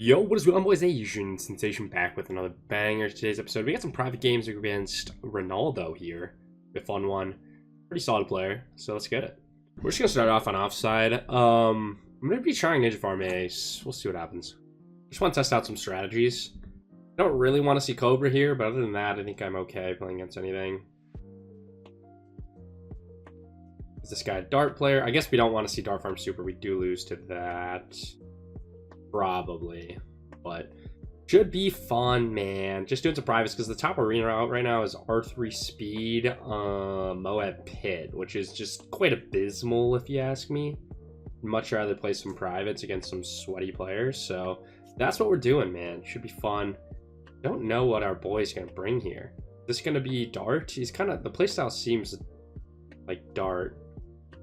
Yo, what is going on, boys? Asian Sensation back with another banger. Today's episode, we got some private games against Ronaldo here. A fun one. Pretty solid player, so let's get it. We're just gonna start off on offside. I'm gonna be trying Ninja Farm Ace. We'll see what happens. Just want to test out some strategies. I don't really want to see Cobra here, but other than that, I think I'm okay playing against anything. Is this guy a Dart player? I guess we don't want to see Dart Farm Super. We do lose to that. Probably, but should be fun, man. Just doing some privates because the top arena out right now is R3 Speed, Moab Pit, which is just quite abysmal if you ask me. Much rather play some privates against some sweaty players, so that's what we're doing, man. Should be fun. Don't know what our boy's gonna bring here. Is this gonna be Dart? He's kind of, the playstyle seems like Dart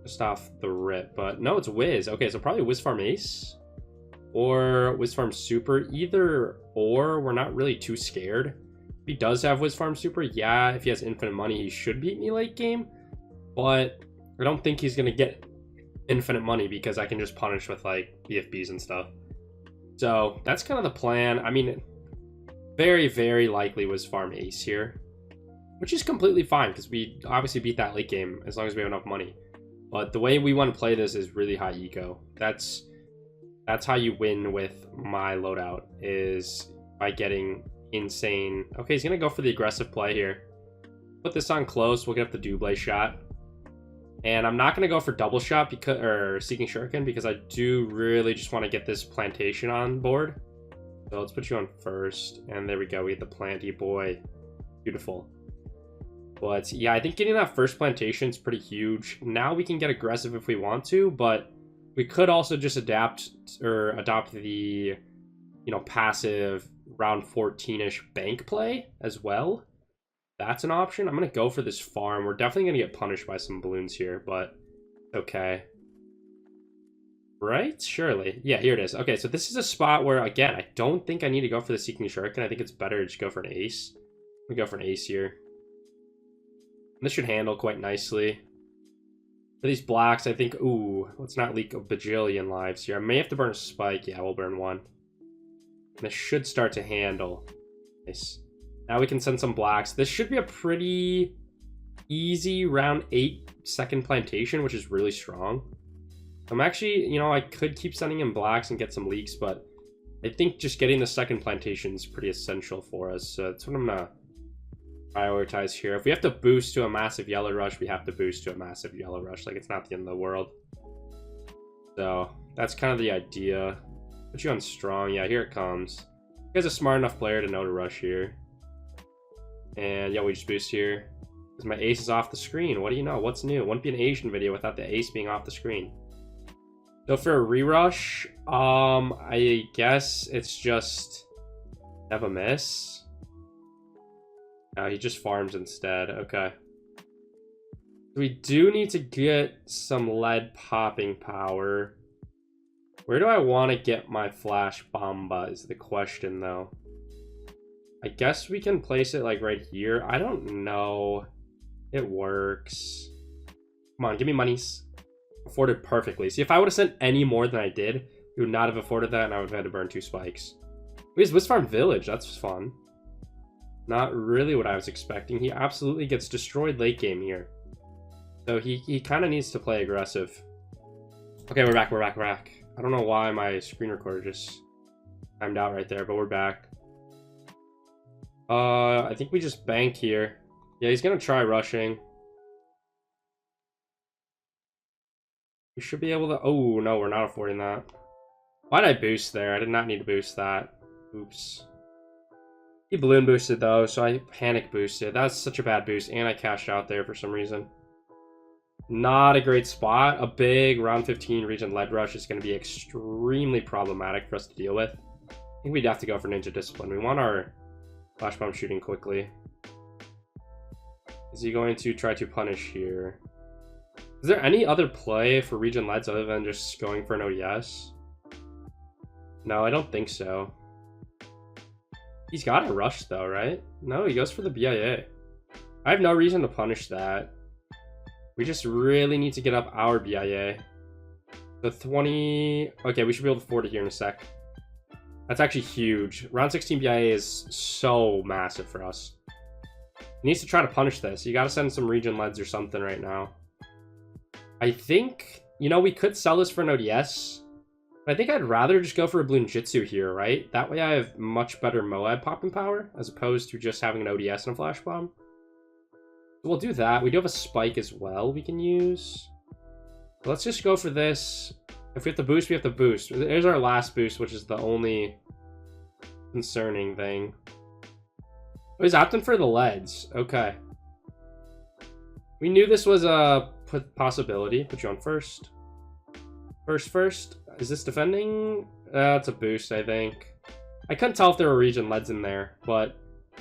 just off the rip, but no, it's Wiz. Okay, so probably Wiz Farm Ace or Wiz Farm Super. Either or, we're not really too scared. If he does have Wiz Farm Super, yeah, if he has infinite money, he should beat me late game. But I don't think he's going to get infinite money because I can just punish with, like, BFBs and stuff. So that's kind of the plan. I mean, very, very likely Wiz Farm Ace here, which is completely fine because we obviously beat that late game as long as we have enough money. But the way we want to play this is really high eco. That's how you win with my loadout, is by getting insane. Okay, he's gonna go for the aggressive play here. Put this on close. We'll get up the double shot, and I'm not gonna go for double shot because, or seeking shuriken, because I do really just want to get this plantation on board. So let's put you on first, and there we go. We get the planty boy. Beautiful. But yeah, I think getting that first plantation is pretty huge. Now we can get aggressive if we want to, but we could also just adopt the, passive round 14-ish bank play as well. That's an option. I'm going to go for this farm. We're definitely going to get punished by some balloons here, but okay. Right? Surely. Yeah, here it is. Okay, so this is a spot where, again, I don't think I need to go for the Seeking Shuriken. I think it's better to just go for an ace. We go for an ace here. This should handle quite nicely. For these blocks, I think, ooh, let's not leak a bajillion lives here. I may have to burn a spike. Yeah, we'll burn one. And this should start to handle. Nice. Now we can send some blocks. This should be a pretty easy round 8 second plantation, which is really strong. I'm actually, I could keep sending in blocks and get some leaks, but I think just getting the second plantation is pretty essential for us. So that's what I'm going to prioritize here. If we have to boost to a massive yellow rush, we have to boost to a massive yellow rush. Like, it's not the end of the world. So that's kind of the idea. Put you on strong. Yeah, here it comes. You guys are a smart enough player to know to rush here. And yeah, we just boost here because my ace is off the screen. What do you know? What's new? Wouldn't be an Asian video without the ace being off the screen. So for a re-rush, I guess it's just have a miss. He just farms instead. Okay. We do need to get some lead popping power. Where do I want to get my flash bomba is the question, though. I guess we can place it like right here. I don't know. It works. Come on, give me monies. Afforded perfectly. See, if I would have sent any more than I did, we would not have afforded that, and I would have had to burn 2 spikes. Wait, Wiz Farm Village. That's fun. Not really what I was expecting. He absolutely gets destroyed late game here. So he kind of needs to play aggressive. Okay, we're back. I don't know why my screen recorder just timed out right there, but we're back. I think we just bank here. Yeah, he's going to try rushing. We should be able to... Oh, no, we're not affording that. Why did I boost there? I did not need to boost that. Oops. He balloon boosted though, so I panic boosted. That's such a bad boost, and I cashed out there for some reason. Not a great spot. A big round 15 region lead rush is going to be extremely problematic for us to deal with. I think we'd have to go for Ninja Discipline. We want our flash bomb shooting quickly. Is he going to try to punish here? Is there any other play for region leads other than just going for an ODS? No, I don't think so. He's got a rush though, right? No, he goes for the BIA. I have no reason to punish that. We just really need to get up our BIA. The 20... Okay, we should be able to afford it here in a sec. That's actually huge. Round 16 BIA is so massive for us. He needs to try to punish this. You gotta send some region leads or something right now. I think, you know, we could sell this for an ODS. But I think I'd rather just go for a Bloonjitsu here, right? That way I have much better Moab popping power, as opposed to just having an ODS and a Flash Bomb. So we'll do that. We do have a Spike as well we can use. But let's just go for this. If we have to boost, we have to boost. There's our last boost, which is the only concerning thing. Oh, he's opting for the leads. Okay. We knew this was a possibility. Put you on first. First. Is this defending? It's a boost, I think. I couldn't tell if there were region leads in there, but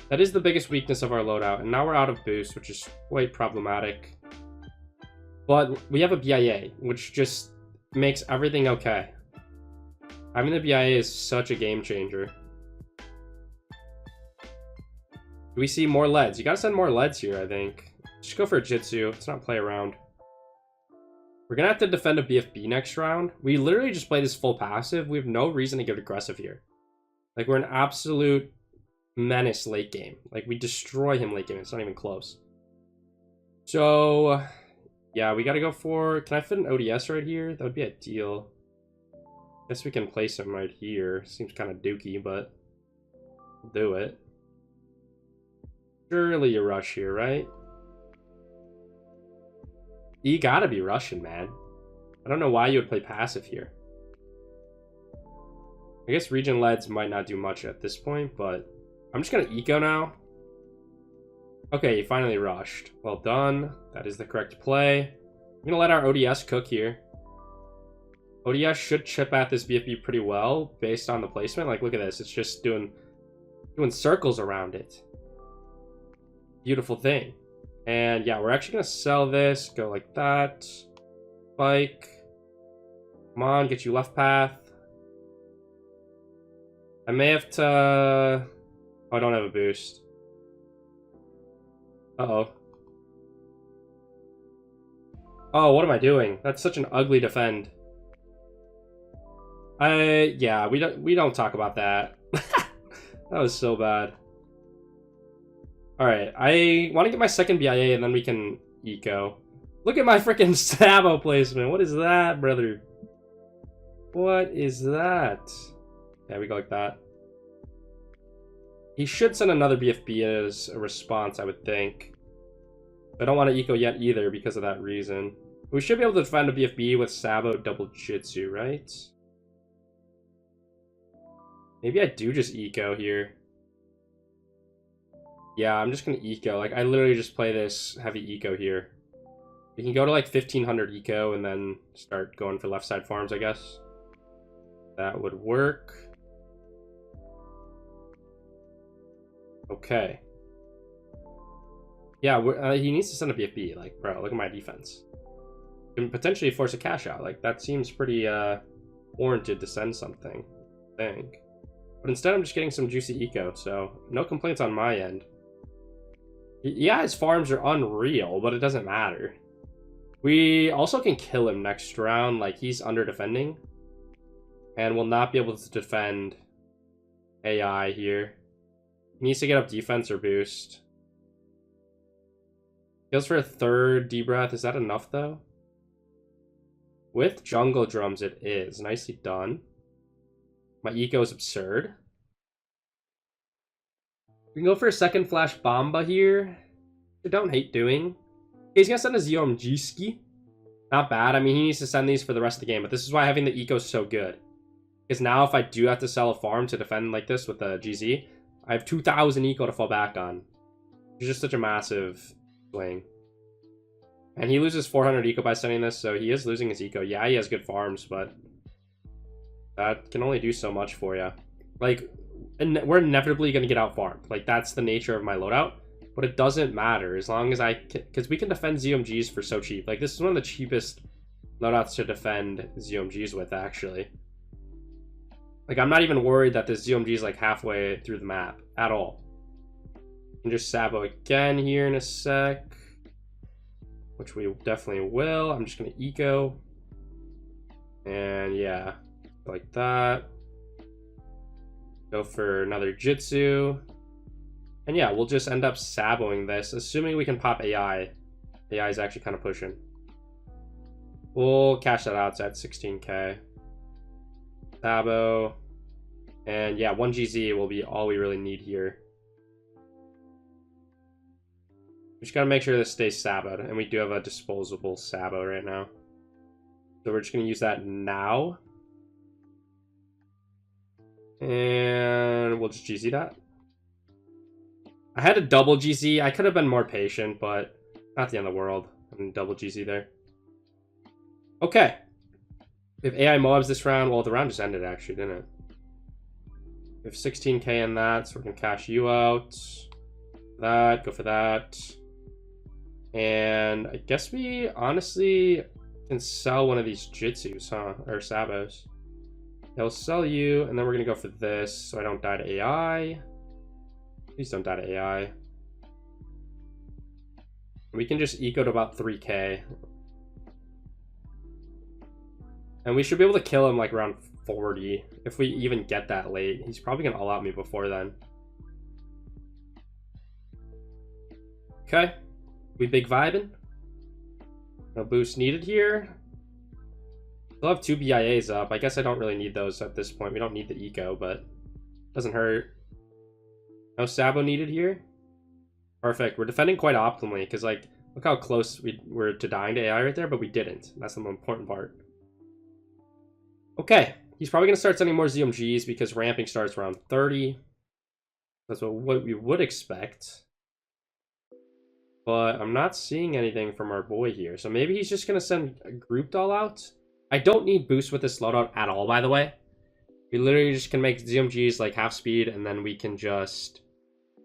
that is the biggest weakness of our loadout. And now we're out of boost, which is quite problematic. But we have a BIA, which just makes everything okay. Having the BIA is such a game changer. Do we see more leads? You gotta send more leads here, I think. Just go for a Jitsu. Let's not play around. We're gonna have to defend a BFB next round. We literally just play this full passive. We have no reason to get aggressive here. Like, we're an absolute menace late game. Like, we destroy him late game. It's not even close. So, yeah, we gotta go for... Can I fit an ODS right here? That would be ideal. Guess we can place him right here. Seems kind of dookie, but we'll do it. Surely you rush here, right? You gotta be Russian, man. I don't know why you would play passive here. I guess region leads might not do much at this point, but I'm just gonna eco now. Okay, you finally rushed. Well done. That is the correct play. I'm gonna let our ODS cook here. ODS should chip at this BFB pretty well based on the placement. Like, look at this. It's just doing circles around it. Beautiful thing. And yeah, we're actually gonna sell this. Go like that. Spike. Come on, get you left path. I may have to... Oh, I don't have a boost. Uh-oh. Oh, what am I doing? That's such an ugly defend. Yeah, we don't talk about that. That was so bad. Alright, I want to get my second BIA and then we can eco. Look at my freaking Sabo placement. What is that, brother? What is that? Yeah, we go like that. He should send another BFB as a response, I would think. I don't want to eco yet either because of that reason. We should be able to defend a BFB with Sabo double Jitsu, right? Maybe I do just eco here. Yeah, I'm just gonna eco. Like, I literally just play this heavy eco here. We can go to like 1500 eco and then start going for left side farms, I guess. That would work. Okay. Yeah, he needs to send a BFB. Like, bro, look at my defense. Can potentially force a cash out. Like, that seems pretty warranted to send something, I think. But instead, I'm just getting some juicy eco, so no complaints on my end. Yeah, his farms are unreal, but it doesn't matter. We also can kill him next round. Like, he's under defending. And will not be able to defend AI here. He needs to get up defense or boost. Goes for a third D-Breath. Is that enough, though? With jungle drums, it is. Nicely done. My eco is absurd. We can go for a second Flash Bomba here. I don't hate doing. He's gonna send a Ziomjiski. Not bad. I mean, he needs to send these for the rest of the game, but this is why having the eco is so good. Because now if I do have to sell a farm to defend like this with the GZ, I have 2,000 eco to fall back on. It's just such a massive swing. And he loses 400 eco by sending this, so he is losing his eco. Yeah, he has good farms, but that can only do so much for you. Like, and we're inevitably going to get out farmed. Like, that's the nature of my loadout. But it doesn't matter as long as I can, because we can defend ZOMGs for so cheap. Like, this is one of the cheapest loadouts to defend ZOMGs with, actually. Like, I'm not even worried that this ZOMG is like halfway through the map at all. And just Sabo again here in a sec, which we definitely will. I'm just going to eco. And yeah, like that. Go for another Jitsu. And yeah, we'll just end up saboing this, assuming we can pop AI. AI is actually kind of pushing. We'll cash that out. It's at 16k. Sabo. And yeah, 1 GZ will be all we really need here. We just gotta make sure this stays saboed. And we do have a disposable sabo right now. So we're just gonna use that now. And we'll just GZ that. I had a double GZ. I could have been more patient, but not the end of the world. I'm double GZ there. Okay. We have AI Moabs this round. Well, the round just ended, actually, didn't it? We have 16k in that, so we're going to cash you out. That, go for that. And I guess we honestly can sell one of these Jitsus, huh? Or Sabos. They'll sell you, and then we're going to go for this, so I don't die to AI. Please don't die to AI. We can just eco to about 3k. And we should be able to kill him like around 40. If we even get that late. He's probably going to all out me before then. Okay. We big vibing. No boost needed here. Still have 2 BIAs up. I guess I don't really need those at this point. We don't need the eco, but doesn't hurt. No Sabo needed here. Perfect. We're defending quite optimally because, like, look how close we were to dying to AI right there, but we didn't. That's the most important part. Okay. He's probably going to start sending more ZMGs because ramping starts around 30. That's what we would expect. But I'm not seeing anything from our boy here. So maybe he's just going to send a grouped all out. I don't need boost with this loadout at all, by the way. We literally just can make ZMGs like half speed, and then we can just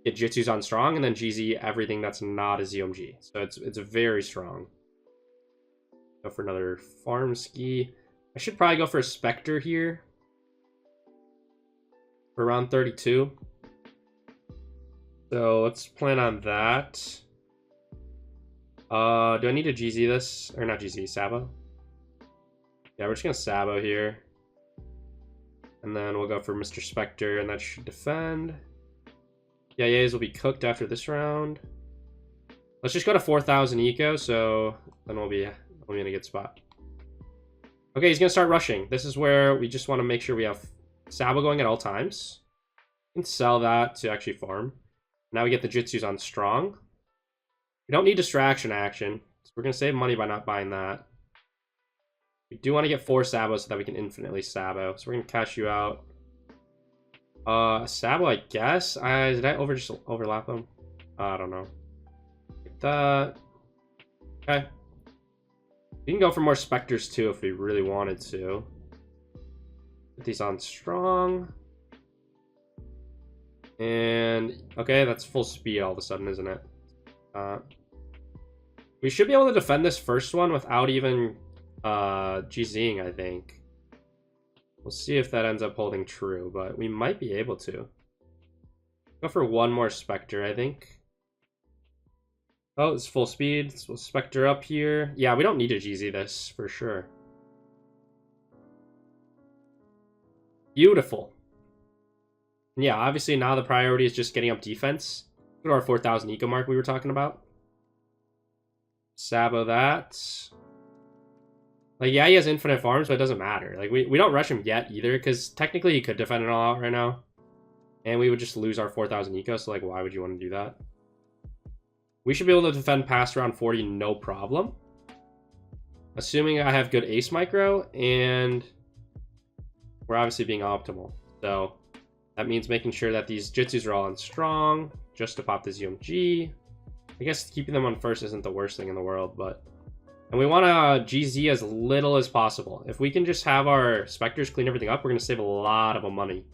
get Jitsus on strong, and then GZ everything that's not a ZMG. So it's very strong. Go for another farm ski. I should probably go for a Spectre here. For around 32. So let's plan on that. Do I need to GZ this? Or not GZ, Sabo? Yeah, we're just gonna Sabo here. And then we'll go for Mr. Spectre, and that should defend. Yayas will be cooked after this round. Let's just go to 4,000 eco, so then we'll be in a good spot. Okay, he's gonna start rushing. This is where we just want to make sure we have Sabo going at all times. We can sell that to actually farm. Now we get the Jitsus on strong. We don't need distraction action, so we're gonna save money by not buying that. We do want to get 4 Sabos so that we can infinitely Sabo. So we're going to cash you out. Sabo, I guess. Did I just overlap them? I don't know. Like that. Okay. We can go for more Spectres too if we really wanted to. Put these on strong. And, okay, that's full speed all of a sudden, isn't it? We should be able to defend this first one without even GZing, I think. We'll see if that ends up holding true, but we might be able to. Go for one more Spectre, I think. Oh, it's full speed. So we'll Spectre up here. Yeah, we don't need to GZ this, for sure. Beautiful. And yeah, obviously now the priority is just getting up defense. Go to our 4,000 eco mark we were talking about. Sabo that. Like, yeah, he has infinite farms, but it doesn't matter. Like, we don't rush him yet either, because technically he could defend it all out right now. And we would just lose our 4,000 eco, so, like, why would you want to do that? We should be able to defend past around 40, no problem. Assuming I have good ace micro, and we're obviously being optimal. So, that means making sure that these Jitsus are all on strong, just to pop the ZMG. I guess keeping them on first isn't the worst thing in the world, but... And we want to GZ as little as possible. If we can just have our Spectres clean everything up, we're going to save a lot of money.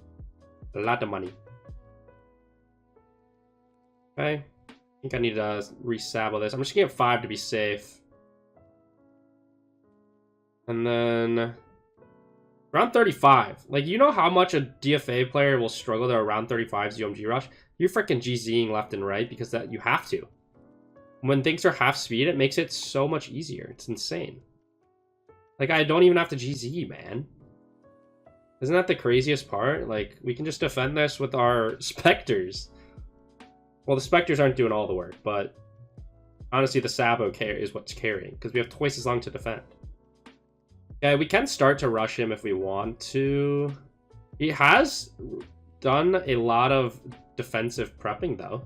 A lot of money. Okay. I think I need to re-sabo this. I'm just going to get 5 to be safe. And then... Round 35. Like, you know how much a DFA player will struggle to around 35 ZMG rush? You're freaking GZing left and right because that you have to. When things are half speed, it makes it so much easier. It's insane. Like, I don't even have to GZ, man. Isn't that the craziest part? Like, we can just defend this with our Spectres. Well, the Spectres aren't doing all the work, but honestly, the Sabo is what's carrying, because we have twice as long to defend. Okay, we can start to rush him if we want to. He has done a lot of defensive prepping, though.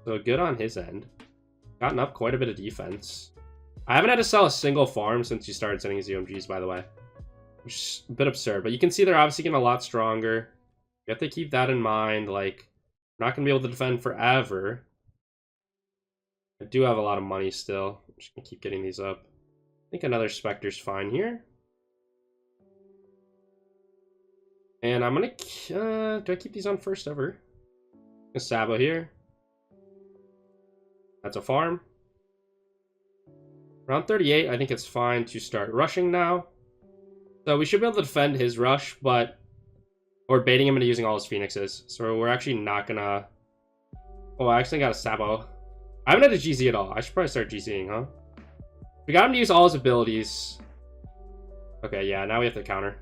So good on his end. Gotten up quite a bit of defense. I haven't had to sell a single farm since he started sending his UMGs, by the way. Which is a bit absurd, but you can see they're obviously getting a lot stronger. You have to keep that in mind. Like, we're not going to be able to defend forever. I do have a lot of money still. I'm just going to keep getting these up. I think another Spectre's fine here. And I'm going to... do I keep these on first ever? A Sabo here. That's a farm. Round 38, I think it's fine to start rushing now. So we should be able to defend his rush, but we're baiting him into using all his Phoenixes. So we're actually not gonna... Oh, I actually got a Sabo. I haven't had a GZ at all. I should probably start GZing, huh? We got him to use all his abilities. Okay, yeah, now we have to counter.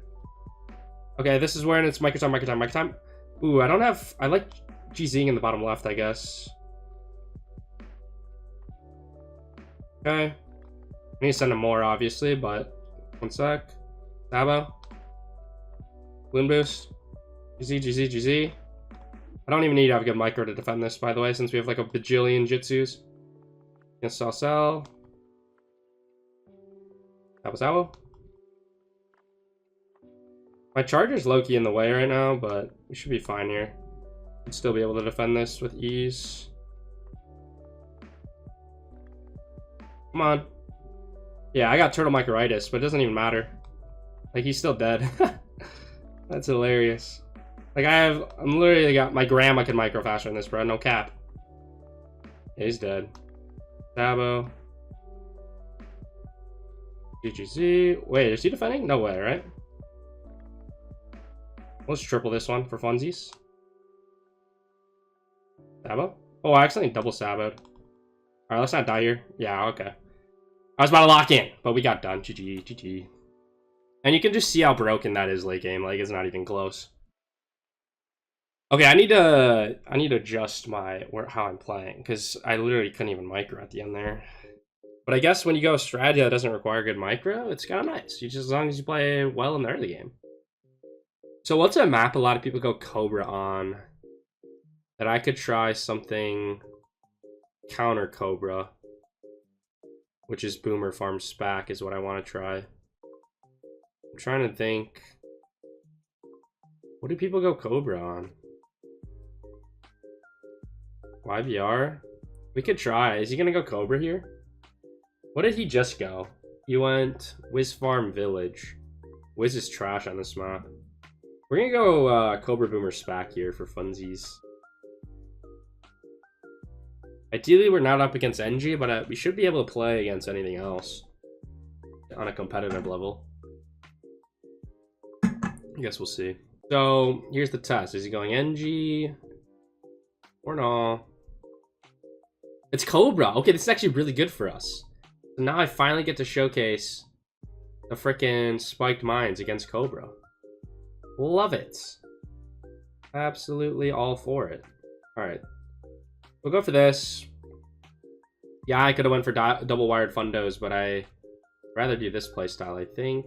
Okay, this is where it's micro time, micro time, micro time. Ooh, I don't have... I like GZing in the bottom left, I guess. Okay. I need to send him more, obviously, but... One sec. Sabo. Bloon boost. GZ, GZ, GZ. I don't even need to have a good micro to defend this, by the way, since we have like a bajillion Jitsus. Yes, sell. Sabo, Sabo. My charger's low-key in the way right now, but we should be fine here. We'd still be able to defend this with ease. Come on. Yeah, I got turtle microitis, but it doesn't even matter. Like, he's still dead. That's hilarious. Like, I'm literally got, my grandma can micro faster than this, bro. No cap. Yeah, he's dead. Sabo. GGZ. Wait, is he defending? No way, right? Let's triple this one for funsies. Sabo? Oh, I accidentally double saboed. Alright, let's not die here. Yeah, okay. I was about to lock in, but we got done. GG, GG. And you can just see how broken that is late game. Like, it's not even close. Okay, I need to adjust my how I'm playing, because I literally couldn't even micro at the end there. But I guess when you go strategy that doesn't require good micro, it's kind of nice. Just as long as you play well in the early game. So what's a map a lot of people go Cobra on that I could try something counter Cobra, which is Boomer Farm Spac is what I want to try. I'm trying to think. What do people go Cobra on? YBR? We could try. Is he going to go Cobra here? What did he just go? He went Wiz Farm Village. Wiz is trash on this map. We're going to go Cobra Boomer Spac here for funsies. Ideally, we're not up against NG, but we should be able to play against anything else on a competitive level. I guess we'll see. So, here's the test. Is he going NG or no? It's Cobra. Okay, this is actually really good for us. So now I finally get to showcase the frickin' spiked mines against Cobra. Love it. Absolutely all for it. Alright. We'll go for this. Yeah, I could have went for double wired fundos, but I'd rather do this playstyle, I think.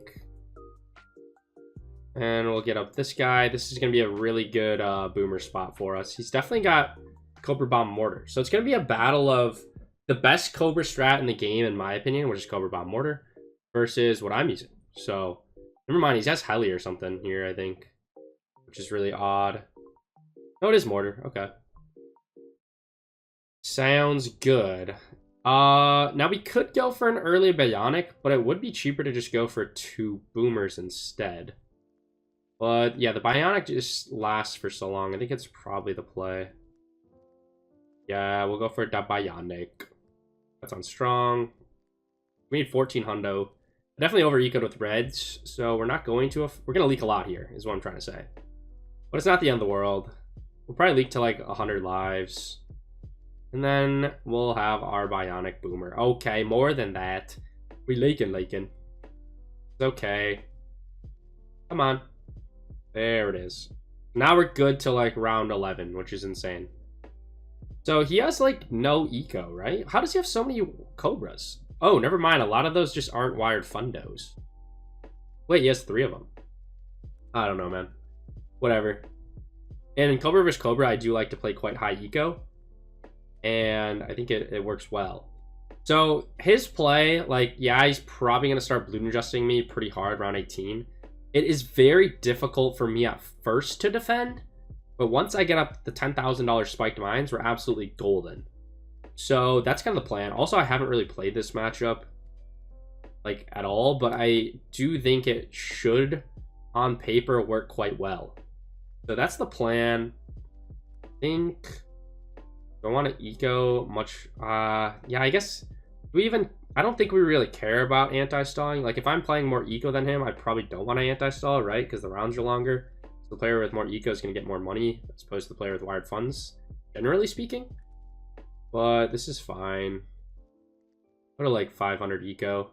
And we'll get up this guy. This is going to be a really good boomer spot for us. He's definitely got Cobra Bomb Mortar. So it's going to be a battle of the best Cobra strat in the game, in my opinion, which is Cobra Bomb Mortar, versus what I'm using. So, never mind, he has Heli or something here, I think, which is really odd. No, it is Mortar. Okay. Sounds good. Now we could go for an early Bionic, but it would be cheaper to just go for 2 Boomers instead. But yeah, the Bionic just lasts for so long. I think it's probably the play. Yeah, we'll go for the Bionic. That's on strong. We need 14 hundo. Definitely over ecoed with reds, so we're not going to. We're going to leak a lot here, is what I'm trying to say. But it's not the end of the world. We'll probably leak to like 100 lives. And then we'll have our Bionic Boomer. Okay, more than that. We leaking. It's okay. Come on. There it is. Now we're good to like round 11, which is insane. So he has like no eco, right? How does he have so many Cobras? Oh, never mind. A lot of those just aren't wired fundos. Wait, he has 3 of them. I don't know, man. Whatever. And in Cobra vs. Cobra, I do like to play quite high eco. And I think it works well. So his play, like, yeah, he's probably going to start bloon adjusting me pretty hard round 18. It is very difficult for me at first to defend. But once I get up the $10,000 spiked mines, we're absolutely golden. So that's kind of the plan. Also, I haven't really played this matchup like at all, but I do think it should on paper work quite well. So that's the plan. I think don't want to eco much. Yeah, I guess I don't think we really care about anti-stalling. Like if I'm playing more eco than him, I probably don't want to anti-stall, right? Because the rounds are longer. So the player with more eco is going to get more money as opposed to the player with wired funds, generally speaking. But this is fine. What are like 500 eco?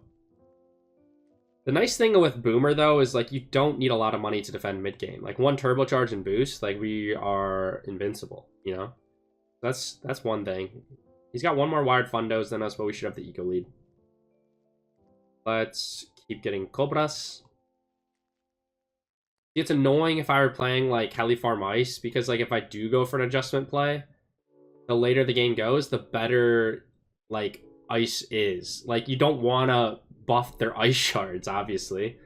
The nice thing with Boomer, though, is like you don't need a lot of money to defend mid-game. Like 1 turbocharge and boost, like we are invincible, you know? That's one thing. He's got 1 more wired fundos than us, but we should have the eco lead. Let's keep getting Cobras. It's annoying if I were playing like Heli Farm Ice, because like if I do go for an adjustment play, the later the game goes, the better like Ice is. Like you don't want to buff their ice shards, obviously.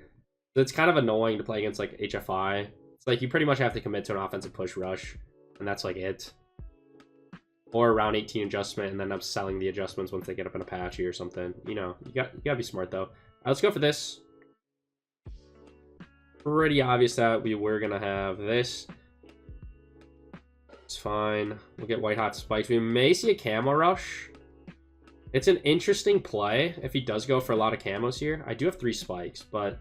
So it's kind of annoying to play against like HFI. It's like you pretty much have to commit to an offensive push rush, and that's like it. Or round 18 adjustment, and then I'm selling the adjustments once they get up in Apache or something. You know, you gotta be smart though. Let's go for this. Pretty obvious that we were gonna have this. It's fine. We'll get white hot spikes. We may see a camo rush. It's an interesting play if he does go for a lot of camos here. I do have 3 spikes, but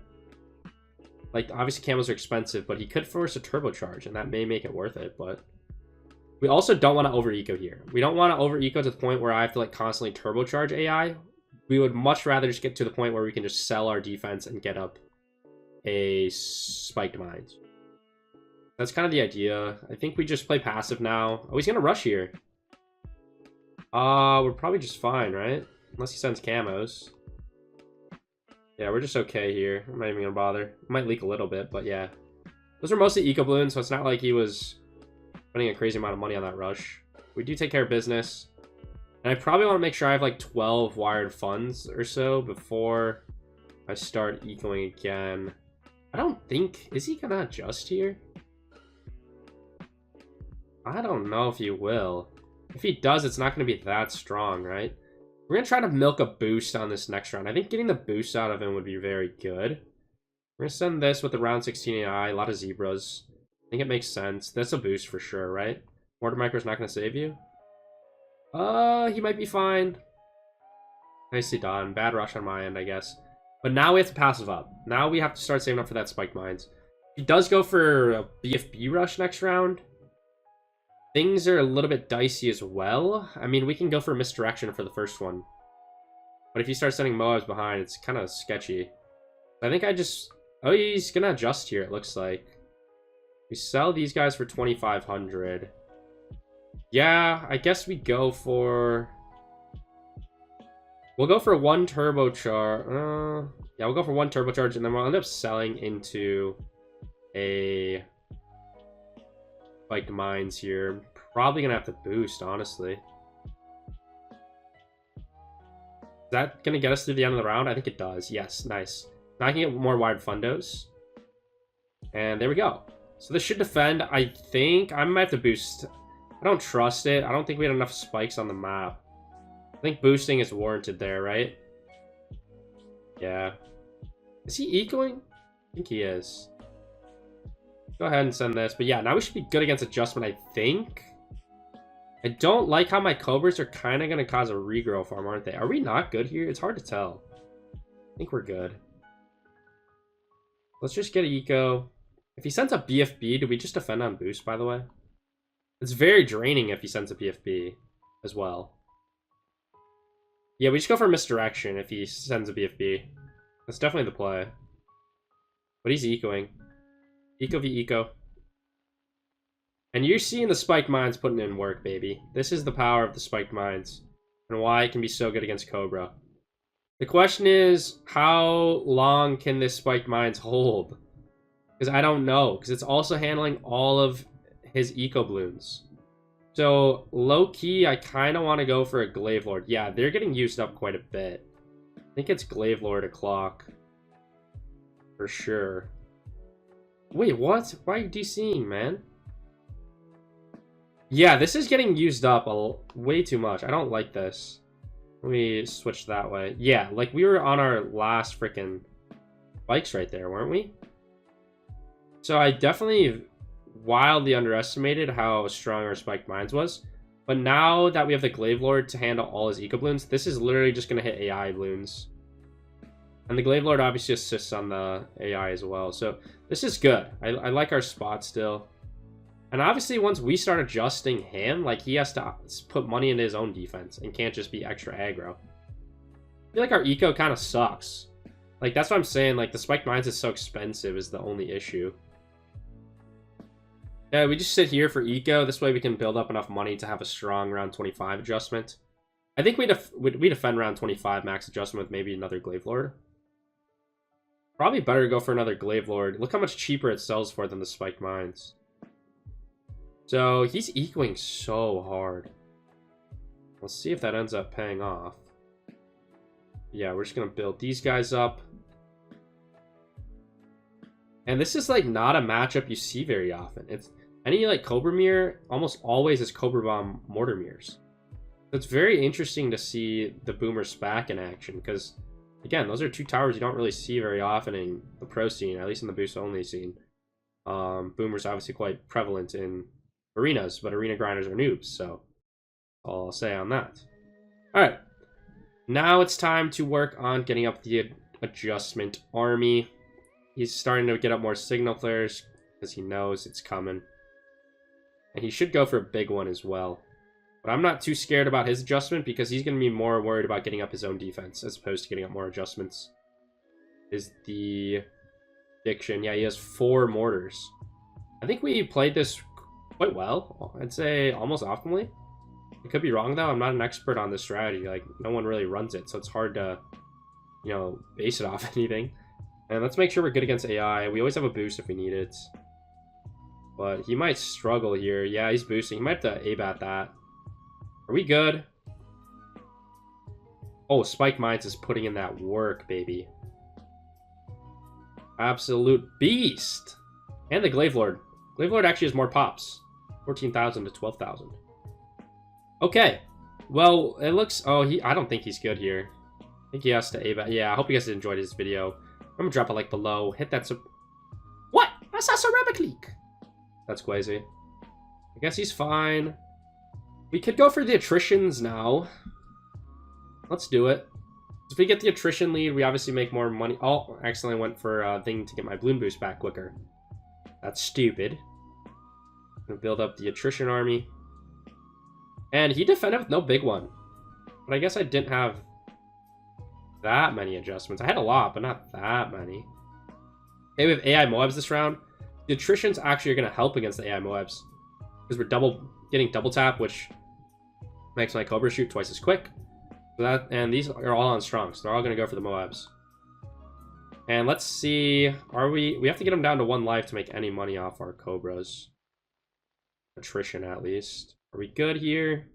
like obviously camos are expensive, but he could force a turbocharge, and that may make it worth it. But we also don't want to over eco here. We don't want to over eco to the point where I have to like constantly turbocharge AI. We would much rather just get to the point where we can just sell our defense and get up a spiked mines. That's kind of the idea. I think we just play passive now. Oh, he's gonna rush here. We're probably just fine, right? Unless he sends camos. Yeah, we're just okay here. I'm not even gonna bother. It might leak a little bit, but yeah. Those are mostly eco balloons, so it's not like he was spending a crazy amount of money on that rush. We do take care of business. And I probably want to make sure I have like 12 wired funds or so before I start ecoing again. I don't think... Is he gonna adjust here? I don't know if he will. If he does, it's not going to be that strong, right? We're going to try to milk a boost on this next round. I think getting the boost out of him would be very good. We're going to send this with the round 16 AI, a lot of zebras. I think it makes sense. That's a boost for sure, right? Mortar Micro's not going to save you. He might be fine. Nicely done. Bad rush on my end, I guess. But now we have to passive up. Now we have to start saving up for that spike mines. He does go for a BFB rush next round. Things are a little bit dicey as well. I mean, we can go for misdirection for the first one. But if you start sending Moabs behind, it's kind of sketchy. I think I just... Oh, he's going to adjust here, it looks like. We sell these guys for 2,500. Yeah, I guess we go for... We'll go for 1 turbocharge. Yeah, we'll go for 1 turbocharge, and then we'll end up selling into a... Spiked mines here. Probably gonna have to boost, honestly. Is that gonna get us through the end of the round? I think it does. Yes, nice. Now I can get more wired fundos. And there we go. So this should defend. I think I might have to boost. I don't trust it. I don't think we had enough spikes on the map. I think boosting is warranted there, right? Yeah. Is he ecoing? I think he is. Go ahead and send this. But yeah, now we should be good against adjustment, I think. I don't like how my Cobras are kind of going to cause a regrow farm, aren't they? Are we not good here? It's hard to tell. I think we're good. Let's just get eco. If he sends a BFB, do we just defend on boost, by the way? It's very draining if he sends a BFB as well. Yeah, we just go for misdirection if he sends a BFB. That's definitely the play. But he's ecoing. Eco v Eco. And you're seeing the spiked mines putting in work, baby. This is the power of the spiked mines and why it can be so good against Cobra. The question is, how long can this spiked mines hold? Because I don't know, because it's also handling all of his Eco Bloons. So, low-key, I kind of want to go for a Glaive Lord. Yeah, they're getting used up quite a bit. I think it's Glaive Lord o'clock. For sure. Wait, what? Why are you DCing, man? Yeah, this is getting used up way too much. I don't like this. Let me switch that way. Yeah, like we were on our last freaking bikes right there, weren't we? So I definitely wildly underestimated how strong our spiked mines was. But now that we have the Glaive Lord to handle all his Eco Bloons, this is literally just going to hit AI Bloons. And the Glaive Lord obviously assists on the AI as well. So this is good. I like our spot still. And obviously once we start adjusting him, like he has to put money into his own defense and can't just be extra aggro. I feel like our Eco kind of sucks. Like that's what I'm saying, like the spiked mines is so expensive is the only issue. Yeah, we just sit here for Eco. This way we can build up enough money to have a strong round 25 adjustment. I think we defend round 25 max adjustment with maybe another Glaive Lord. Probably better to go for another Glaive Lord. Look how much cheaper it sells for than the spiked mines. So he's ecoing so hard. Let's see if that ends up paying off. Yeah, we're just gonna build these guys up. And this is like not a matchup you see very often. It's any like Cobra mirror almost always is Cobra Bomb mortar mirrors. So it's very interesting to see the Boomer SPAC in action because again, those are two towers you don't really see very often in the pro scene, at least in the boost only scene. Boomer's obviously quite prevalent in arenas, but arena grinders are noobs, so all I'll say on that. Alright, now it's time to work on getting up the adjustment army. He's starting to get up more signal flares because he knows it's coming. And he should go for a big one as well. But I'm not too scared about his adjustment because he's going to be more worried about getting up his own defense as opposed to getting up more adjustments. Is the diction. Yeah, he has 4 mortars. I think we played this quite well. I'd say almost optimally. I could be wrong though. I'm not an expert on this strategy. Like no one really runs it, so it's hard to, you know, base it off anything. And let's make sure we're good against AI. We always have a boost if we need it. But he might struggle here. Yeah, he's boosting. He might have to A-bat that. Are we good? Oh, Spike Mines is putting in that work, baby. Absolute beast. And the Glaive Lord. Glaive Lord actually has more pops. 14,000 to 12,000. Okay. Well, it looks... Oh, I don't think he's good here. I think he has to A-bat. Yeah, I hope you guys enjoyed his video. I'm gonna drop a like below. Hit that What? I saw ceramic leak. That's crazy. I guess he's fine. We could go for the attritions now. Let's do it. If we get the attrition lead, we obviously make more money. Oh, I accidentally went for a thing to get my balloon boost back quicker. That's stupid. I'm gonna build up the attrition army. And he defended with no big one. But I guess I didn't have that many adjustments. I had a lot, but not that many. Okay, we have AI Moabs this round. The attritions actually are going to help against the AI Moabs. Because we're getting double tap, which makes my Cobra shoot twice as quick. So and these are all on strong, so they're all going to go for the Moabs. And let's see, we have to get them down to 1 life to make any money off our Cobras. Attrition, at least. Are we good here?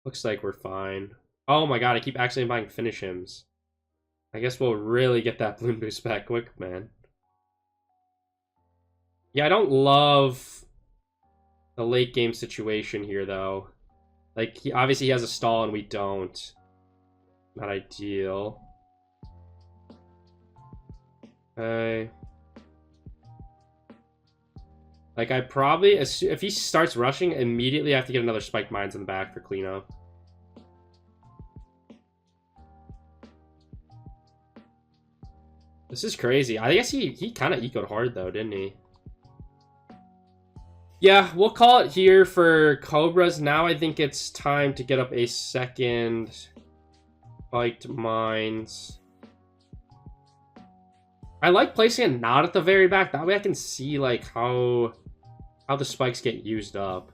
Looks like we're fine. Oh my god, I keep accidentally buying finish hims. I guess we'll really get that balloon boost back quick, man. Yeah, I don't love the late game situation here, though. Like, obviously he has a stall and we don't. Not ideal. Okay. Like, I probably... If he starts rushing, immediately I have to get another Spiked Mines in the back for cleanup. This is crazy. I guess he kind of ecoed hard, though, didn't he? Yeah, we'll call it here for Cobras. Now I think it's time to get up a second Spiked Mines. I like placing it not at the very back. That way I can see, like, how the spikes get used up.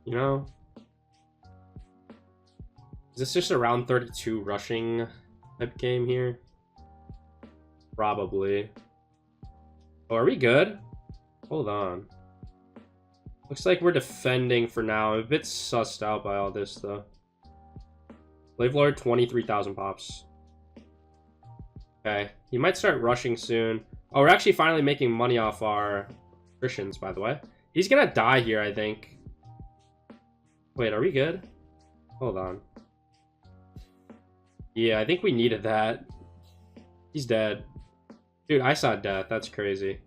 You know? Is this just a round 32 rushing type game here? Probably. Oh, are we good? Hold on. Looks like we're defending for now. I'm a bit sussed out by all this, though. Slave Lord, 23,000 pops. Okay. He might start rushing soon. Oh, we're actually finally making money off our Christians, by the way. He's gonna die here, I think. Wait, are we good? Hold on. Yeah, I think we needed that. He's dead. Dude, I saw death. That's crazy.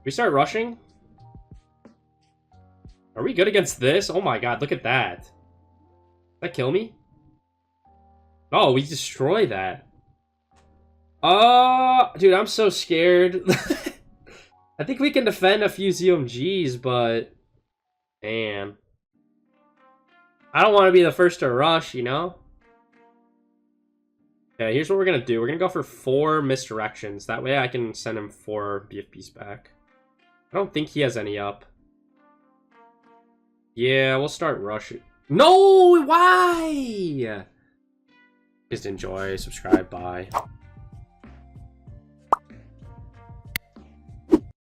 We start rushing? Are we good against this? Oh my god, look at that. Did that kill me? Oh, we destroy that. Oh, dude, I'm so scared. I think we can defend a few ZMGs, but... Man. I don't want to be the first to rush, you know? Okay, here's what we're going to do. We're going to go for 4 misdirections. That way I can send him 4 BFBs back. I don't think he has any up. Yeah, we'll start rushing. No! Why? Just enjoy, subscribe, bye.